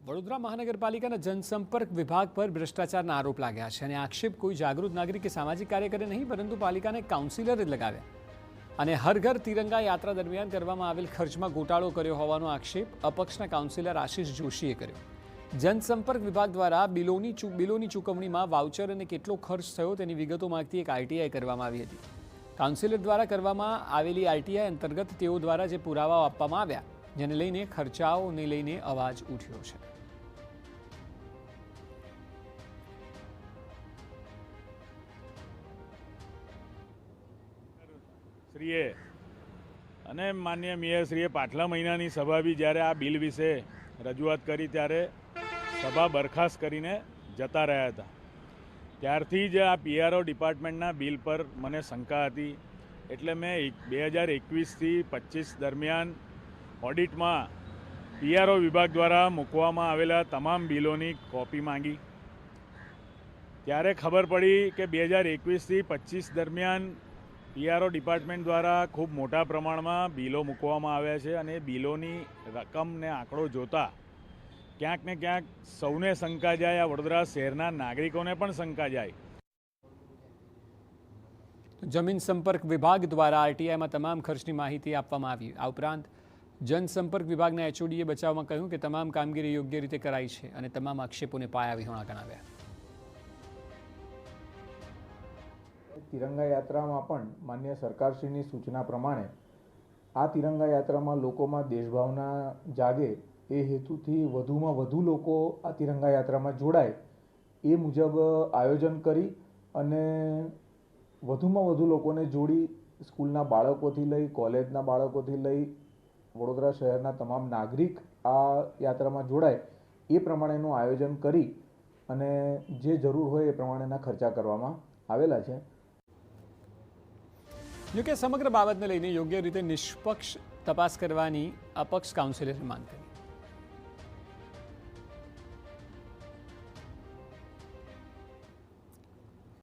વડોદરા મહાનગરપાલિકાના જનસંપર્ક વિભાગ પર ભ્રષ્ટાચારના આરોપ લાગ્યા છે અને આક્ષેપ કોઈ જાગૃત નાગરિક કે સામાજિક કાર્યકરે નહીં પરંતુ પાલિકાને કાઉન્સિલરે જ લગાવ્યા અને હર ઘર તિરંગા યાત્રા દરમિયાન કરવામાં આવેલ ખર્ચમાં ગોટાળો કર્યો હોવાનો આક્ષેપ અપક્ષના કાઉન્સિલર આશિષ જોશીએ કર્યો। જનસંપર્ક વિભાગ દ્વારા બિલોની ચૂકવણીમાં વાઉચર અને કેટલો ખર્ચ થયો તેની વિગતો માંગતી એક આરટીઆઈ કરવામાં આવી હતી। કાઉન્સિલર દ્વારા કરવામાં આવેલી આરટીઆઈ અંતર્ગત તેઓ દ્વારા જે પુરાવાઓ આપવામાં આવ્યા જેને લઈને ખર્ચાઓને લઈને અવાજ ઉઠ્યો છે। શ્રીએ અને માન્ય મેયરશ્રીએ પાછલા મહિનાની સભા બી જ્યારે આ બિલ વિશે રજૂઆત કરી ત્યારે સભા બરખાસ્ત કરીને જતા રહ્યા હતા। ત્યારથી જ આ પીઆરઓ ડિપાર્ટમેન્ટના બિલ પર મને શંકા હતી એટલે મેં 2021થી 25 દરમિયાન ઓડિટમાં પીઆરઓ વિભાગ દ્વારા મૂકવામાં આવેલા તમામ બિલોની કોપી માંગી। ત્યારે ખબર પડી કે 2021થી 25 દરમિયાન પીઆરઓ ડિપાર્ટમેન્ટ દ્વારા ખૂબ મોટા પ્રમાણમાં બિલો મૂકવામાં આવ્યા છે અને બિલોની રકમને આંકડો જોતા ક્યાંક ને ક્યાંક સૌને શંકા જાય, આ વડોદરા શહેરના નાગરિકોને પણ શંકા જાય। જમીન સંપર્ક વિભાગ દ્વારા આરટીઆઈમાં તમામ ખર્ચની માહિતી આપવામાં આવી। આ ઉપરાંત જનસંપર્ક વિભાગના એચઓડીએ બચાવમાં કહ્યું કે તમામ કામગીરી યોગ્ય રીતે કરાઈ છે અને તમામ આક્ષેપોને પાયાવિહોણા ગણાવ્યા। તિરંગા યાત્રામાં પણ માન્ય સરકારશ્રીની સૂચના પ્રમાણે આ તિરંગા યાત્રામાં લોકોમાં દેશભાવના જાગે એ હેતુથી વધુમાં વધુ લોકો આ તિરંગા યાત્રામાં જોડાય એ મુજબ આયોજન કરી અને વધુમાં વધુ લોકોને જોડી સ્કૂલના બાળકોથી લઈ કોલેજના બાળકોથી લઈ વડોદરા શહેરના તમામ નાગરિક આ યાત્રામાં જોડાય એ પ્રમાણેનું આયોજન કરી અને જે જરૂર હોય એ પ્રમાણેના ખર્ચા કરવામાં આવેલા છે। જોકે સમગ્ર બાબતને લઈને યોગ્ય રીતે નિષ્પક્ષ તપાસ કરવાની અપક્ષ કાઉન્સિલરે માંગ કરી।